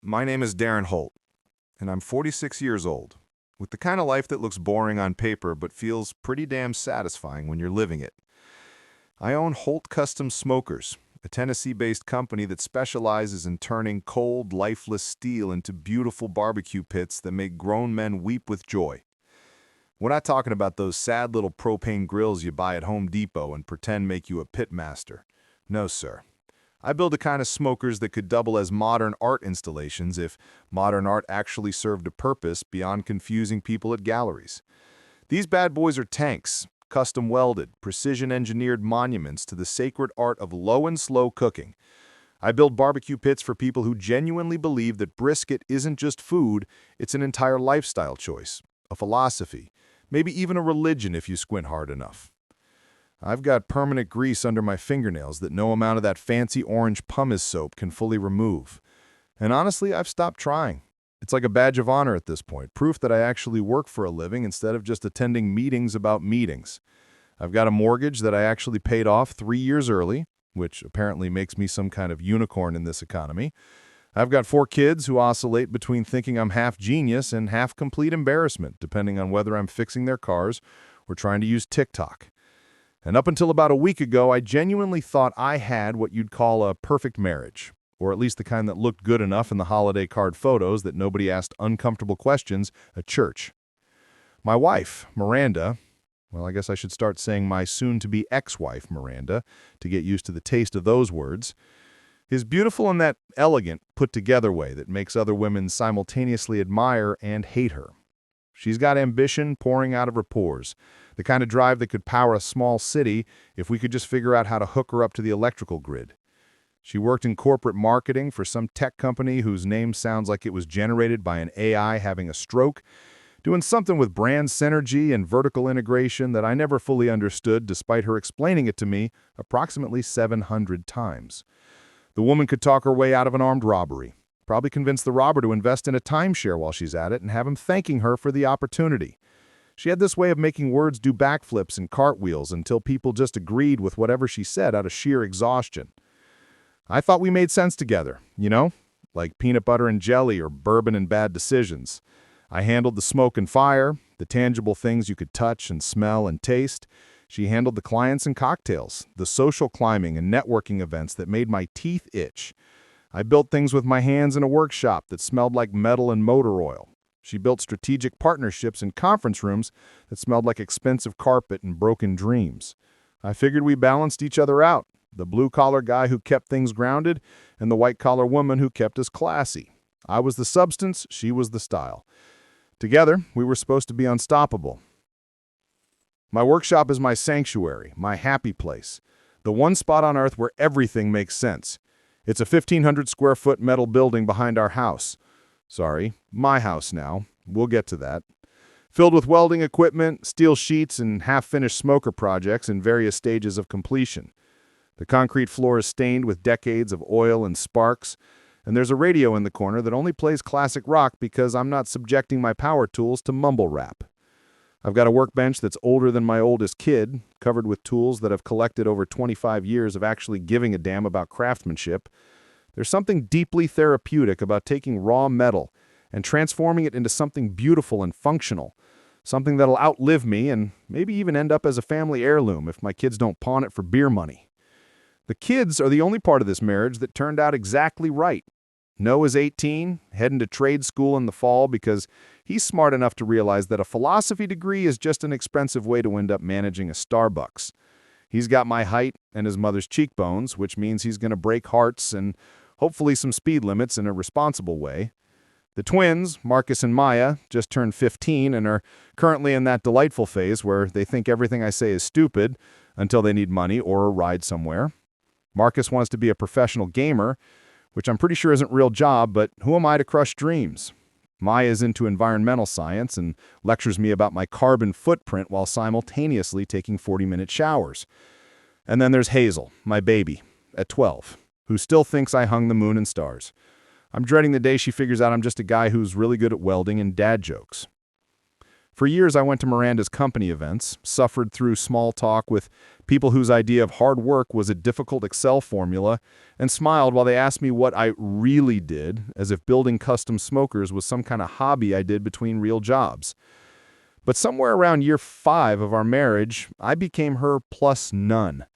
My name is Darren Holt, and I'm 46 years old, with the kind of life that looks boring on paper but feels pretty damn satisfying when you're living it. I own Holt Custom Smokers, a Tennessee-based company that specializes in turning cold, lifeless steel into beautiful barbecue pits that make grown men weep with joy. We're not talking about those sad little propane grills you buy at Home Depot and pretend make you a pit master. No, sir. I build the kind of smokers that could double as modern art installations if modern art actually served a purpose beyond confusing people at galleries. These bad boys are tanks, custom-welded, precision-engineered monuments to the sacred art of low and slow cooking. I build barbecue pits for people who genuinely believe that brisket isn't just food, it's an entire lifestyle choice, a philosophy, maybe even a religion if you squint hard enough. I've got permanent grease under my fingernails that no amount of that fancy orange pumice soap can fully remove. And honestly, I've stopped trying. It's like a badge of honor at this point, proof that I actually work for a living instead of just attending meetings about meetings. I've got a mortgage that I actually paid off 3 years early, which apparently makes me some kind of unicorn in this economy. I've got 4 kids who oscillate between thinking I'm half genius and half complete embarrassment, depending on whether I'm fixing their cars or trying to use TikTok. And up until about a week ago, I genuinely thought I had what you'd call a perfect marriage, or at least the kind that looked good enough in the holiday card photos that nobody asked uncomfortable questions at church. My wife, Miranda, well, I guess I should start saying my soon-to-be ex-wife, Miranda, to get used to the taste of those words, is beautiful in that elegant, put-together way that makes other women simultaneously admire and hate her. She's got ambition pouring out of her pores, the kind of drive that could power a small city if we could just figure out how to hook her up to the electrical grid. She worked in corporate marketing for some tech company whose name sounds like it was generated by an AI having a stroke, doing something with brand synergy and vertical integration that I never fully understood despite her explaining it to me approximately 700 times. The woman could talk her way out of an armed robbery, probably convince the robber to invest in a timeshare while she's at it and have him thanking her for the opportunity. She had this way of making words do backflips and cartwheels until people just agreed with whatever she said out of sheer exhaustion. I thought we made sense together, like peanut butter and jelly or bourbon and bad decisions. I handled the smoke and fire, the tangible things you could touch and smell and taste. She handled the clients and cocktails, the social climbing and networking events that made my teeth itch. I built things with my hands in a workshop that smelled like metal and motor oil. She built strategic partnerships in conference rooms that smelled like expensive carpet and broken dreams. I figured we balanced each other out, the blue-collar guy who kept things grounded and the white-collar woman who kept us classy. I was the substance, she was the style. Together, we were supposed to be unstoppable. My workshop is my sanctuary, my happy place, the one spot on earth where everything makes sense. It's a 1,500-square-foot metal building behind our house. Sorry, my house now. We'll get to that. Filled with welding equipment, steel sheets, and half-finished smoker projects in various stages of completion. The concrete floor is stained with decades of oil and sparks, and there's a radio in the corner that only plays classic rock because I'm not subjecting my power tools to mumble rap. I've got a workbench that's older than my oldest kid, covered with tools that have collected over 25 years of actually giving a damn about craftsmanship. There's something deeply therapeutic about taking raw metal and transforming it into something beautiful and functional, something that'll outlive me and maybe even end up as a family heirloom if my kids don't pawn it for beer money. The kids are the only part of this marriage that turned out exactly right. Noah's 18, heading to trade school in the fall because he's smart enough to realize that a philosophy degree is just an expensive way to end up managing a Starbucks. He's got my height and his mother's cheekbones, which means he's going to break hearts and hopefully some speed limits in a responsible way. The twins, Marcus and Maya, just turned 15 and are currently in that delightful phase where they think everything I say is stupid until they need money or a ride somewhere. Marcus wants to be a professional gamer, which I'm pretty sure isn't a real job, but who am I to crush dreams? Maya is into environmental science and lectures me about my carbon footprint while simultaneously taking 40-minute showers. And then there's Hazel, my baby, at 12, who still thinks I hung the moon and stars. I'm dreading the day she figures out I'm just a guy who's really good at welding and dad jokes. For years, I went to Miranda's company events, suffered through small talk with people whose idea of hard work was a difficult Excel formula, and smiled while they asked me what I really did, as if building custom smokers was some kind of hobby I did between real jobs. But somewhere around year 5 of our marriage, I became her plus none.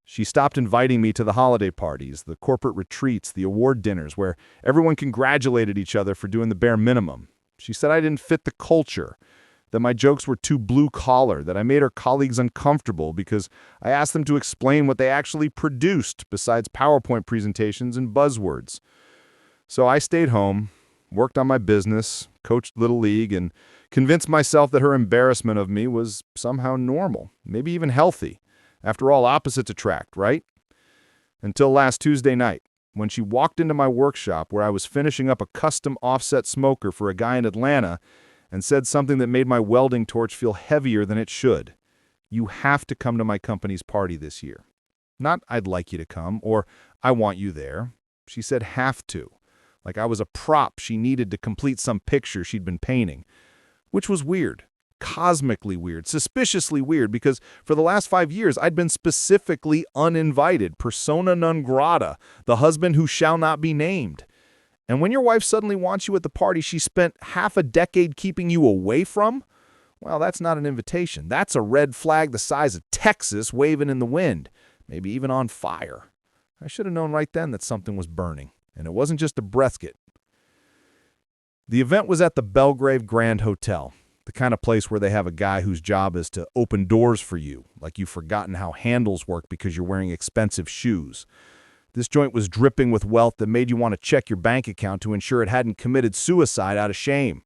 She stopped inviting me to the holiday parties, the corporate retreats, the award dinners, where everyone congratulated each other for doing the bare minimum. She said I didn't fit the culture, that my jokes were too blue-collar, that I made her colleagues uncomfortable because I asked them to explain what they actually produced besides PowerPoint presentations and buzzwords. So I stayed home, worked on my business, coached Little League, and convinced myself that her embarrassment of me was somehow normal, maybe even healthy. After all, opposites attract, right? Until last Tuesday night, when she walked into my workshop where I was finishing up a custom offset smoker for a guy in Atlanta and said something that made my welding torch feel heavier than it should. You have to come to my company's party this year. Not I'd like you to come or I want you there. She said have to, like I was a prop she needed to complete some picture she'd been painting, which was weird. Cosmically weird, suspiciously weird, because for the last 5 years, I'd been specifically uninvited, persona non grata, the husband who shall not be named. And when your wife suddenly wants you at the party she spent half a decade keeping you away from, well, that's not an invitation. That's a red flag the size of Texas waving in the wind, maybe even on fire. I should have known right then that something was burning, and it wasn't just a brisket. The event was at the Belgrave Grand Hotel. The kind of place where they have a guy whose job is to open doors for you, like you've forgotten how handles work because you're wearing expensive shoes. This joint was dripping with wealth that made you want to check your bank account to ensure it hadn't committed suicide out of shame.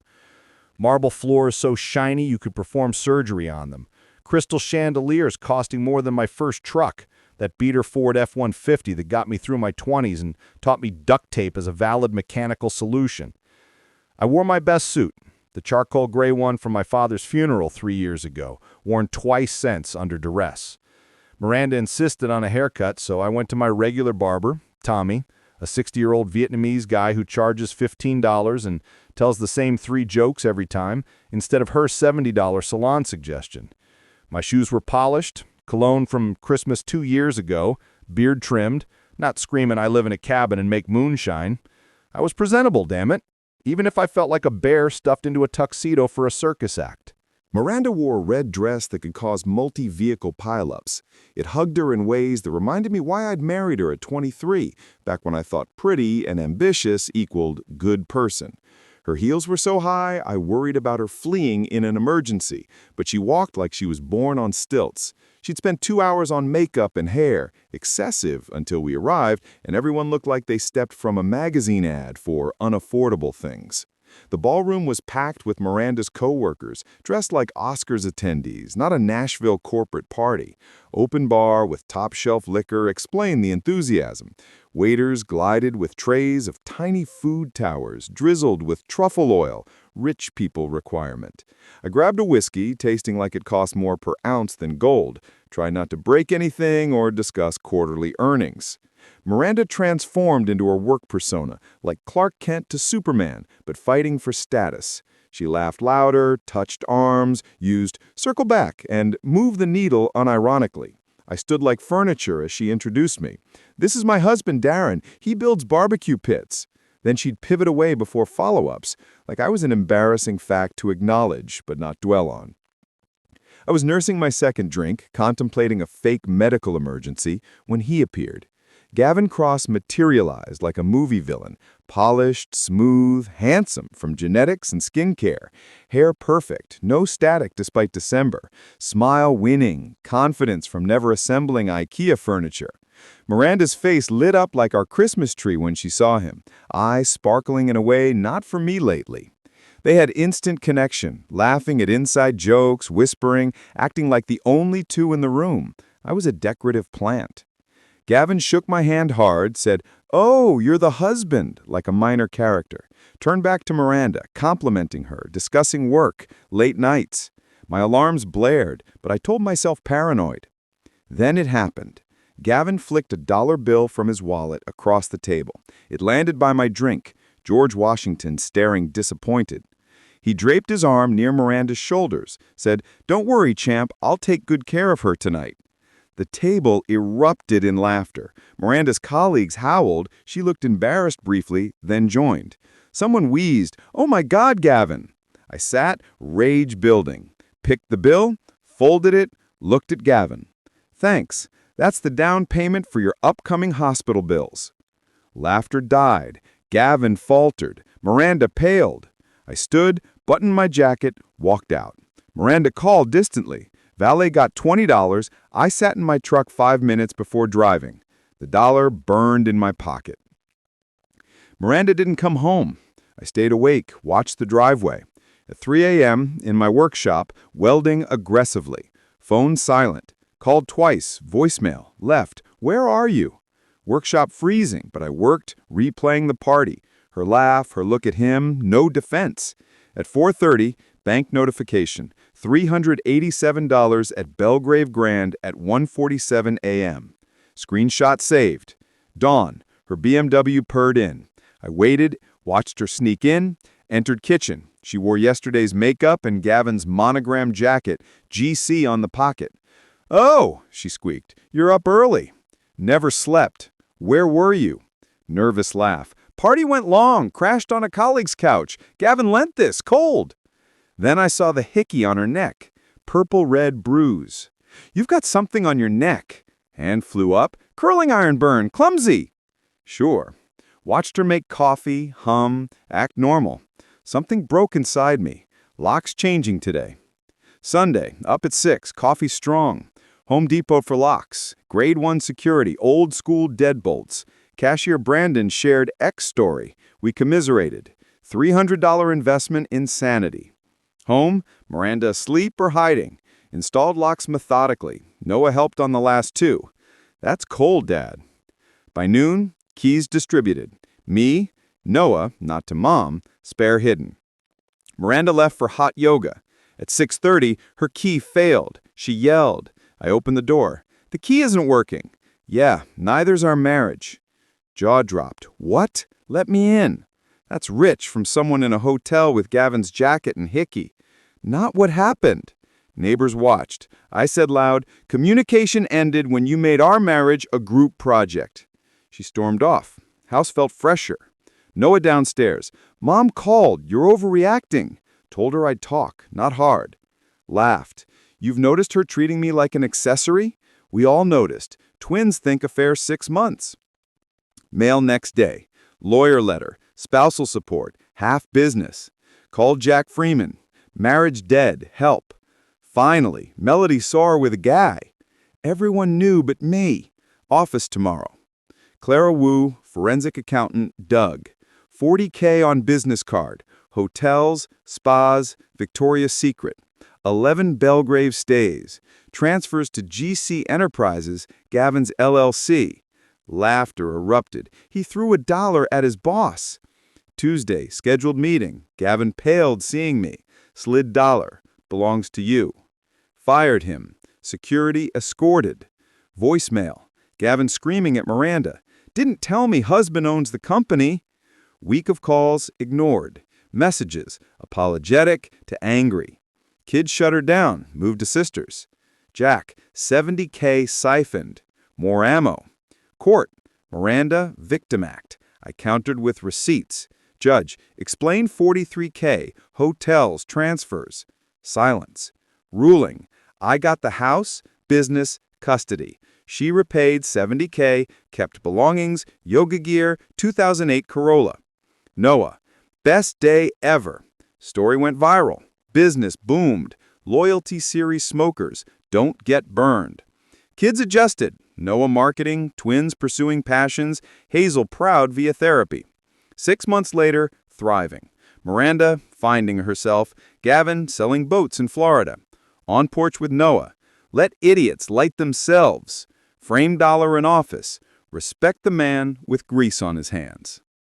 Marble floors so shiny you could perform surgery on them. Crystal chandeliers costing more than my first truck, that beater Ford F-150 that got me through my 20s and taught me duct tape as a valid mechanical solution. I wore my best suit, the charcoal gray one from my father's funeral 3 years ago, worn twice since under duress. Miranda insisted on a haircut, so I went to my regular barber, Tommy, a 60-year-old Vietnamese guy who charges $15 and tells the same 3 jokes every time, instead of her $70 salon suggestion. My shoes were polished, cologne from Christmas 2 years ago, beard trimmed, not screaming I live in a cabin and make moonshine. I was presentable, damn it, even if I felt like a bear stuffed into a tuxedo for a circus act. Miranda wore a red dress that could cause multi-vehicle pileups. It hugged her in ways that reminded me why I'd married her at 23, back when I thought pretty and ambitious equaled good person. Her heels were so high, I worried about her fleeing in an emergency, but she walked like she was born on stilts. She'd spent 2 hours on makeup and hair, excessive until we arrived, and everyone looked like they stepped from a magazine ad for unaffordable things. The ballroom was packed with Miranda's co-workers, dressed like Oscars attendees, not a Nashville corporate party. Open bar with top-shelf liquor explained the enthusiasm. Waiters glided with trays of tiny food towers, drizzled with truffle oil, rich people requirement. I grabbed a whiskey, tasting like it cost more per ounce than gold, tried not to break anything or discuss quarterly earnings. Miranda transformed into her work persona, like Clark Kent to Superman, but fighting for status. She laughed louder, touched arms, used circle back, and move the needle unironically. I stood like furniture as she introduced me. This is my husband, Darren. He builds barbecue pits. Then she'd pivot away before follow-ups, like I was an embarrassing fact to acknowledge but not dwell on. I was nursing my second drink, contemplating a fake medical emergency, when he appeared. Gavin Cross materialized like a movie villain, polished, smooth, handsome from genetics and skincare, hair perfect, no static despite December, smile winning, confidence from never assembling IKEA furniture. Miranda's face lit up like our Christmas tree when she saw him, eyes sparkling in a way not for me lately. They had instant connection, laughing at inside jokes, whispering, acting like the only two in the room. I was a decorative plant. Gavin shook my hand hard, said, "Oh, you're the husband," like a minor character. Turned back to Miranda, complimenting her, discussing work, late nights. My alarms blared, but I told myself paranoid. Then it happened. Gavin flicked a dollar bill from his wallet across the table. It landed by my drink, George Washington staring disappointed. He draped his arm near Miranda's shoulders, said, "Don't worry, champ, I'll take good care of her tonight." The table erupted in laughter. Miranda's colleagues howled. She looked embarrassed briefly, then joined. Someone wheezed, "Oh my God, Gavin!" I sat, rage building. Picked the bill, folded it, looked at Gavin. "Thanks. That's the down payment for your upcoming hospital bills." Laughter died. Gavin faltered. Miranda paled. I stood, buttoned my jacket, walked out. Miranda called distantly. Valet got $20. I sat in my truck 5 minutes before driving. The dollar burned in my pocket. Miranda didn't come home. I stayed awake, watched the driveway. At 3 a.m., in my workshop, welding aggressively. Phone silent. Called twice, voicemail, left. "Where are you?" Workshop freezing, but I worked, replaying the party. Her laugh, her look at him, no defense. At 4:30, bank notification, $387 at Belgrave Grand at 1:47 a.m. Screenshot saved. Dawn, her BMW purred in. I waited, watched her sneak in, entered kitchen. She wore yesterday's makeup and Gavin's monogram jacket, GC on the pocket. "Oh," she squeaked, "you're up early." "Never slept. Where were you?" Nervous laugh. "Party went long, crashed on a colleague's couch. Gavin lent this, cold." Then I saw the hickey on her neck. Purple-red bruise. "You've got something on your neck." Hand flew up. "Curling iron burn, clumsy." Sure. Watched her make coffee, hum, act normal. Something broke inside me. Locks changing today. Sunday, up at 6, coffee strong. Home Depot for locks. Grade 1 security, old school deadbolts. Cashier Brandon shared X story. We commiserated. $300 investment insanity. Home, Miranda asleep or hiding. Installed locks methodically. Noah helped on the last 2. That's cold, Dad. By noon, keys distributed. Me, Noah, not to Mom, spare hidden. Miranda left for hot yoga. At 6:30, her key failed. She yelled. I opened the door. "The key isn't working." "Yeah, neither's our marriage." Jaw dropped. "What? Let me in." That's rich from someone in a hotel with Gavin's jacket and hickey. Not what happened. Neighbors watched. I said loud, "Communication ended when you made our marriage a group project." She stormed off. House felt fresher. Noah downstairs. "Mom called. You're overreacting." Told her I'd talk, not hard. Laughed. "You've noticed her treating me like an accessory?" We all noticed. Twins think affair 6 months. Mail next day. Lawyer letter. Spousal support. Half business. Called Jack Freeman. Marriage dead. Help. Finally, Melody saw her with a guy. Everyone knew but me. Office tomorrow. Clara Wu, forensic accountant, Doug. $40K on business card. Hotels, spas, Victoria's Secret. 11 Belgrave stays. Transfers to GC Enterprises, Gavin's LLC. Laughter erupted. He threw $1 at his boss. Tuesday, scheduled meeting. Gavin paled seeing me. Slid $1. Belongs to you. Fired him. Security escorted. Voicemail. Gavin screaming at Miranda. "Didn't tell me husband owns the company." Week of calls ignored. Messages, apologetic to angry. Kids shut her down, moved to sisters. Jack, $70K siphoned. More ammo. Court, Miranda, victim act. I countered with receipts. Judge, explain $43K, hotels, transfers. Silence. Ruling, I got the house, business, custody. She repaid $70K, kept belongings, yoga gear, 2008 Corolla. Noah, best day ever. Story went viral. Business boomed. Loyalty series smokers. Don't get burned. Kids adjusted. Noah marketing, twins pursuing passions, Hazel proud via therapy. 6 months later, thriving. Miranda finding herself, Gavin selling boats in Florida. On porch with Noah. Let idiots light themselves. Frame dollar in office. Respect the man with grease on his hands.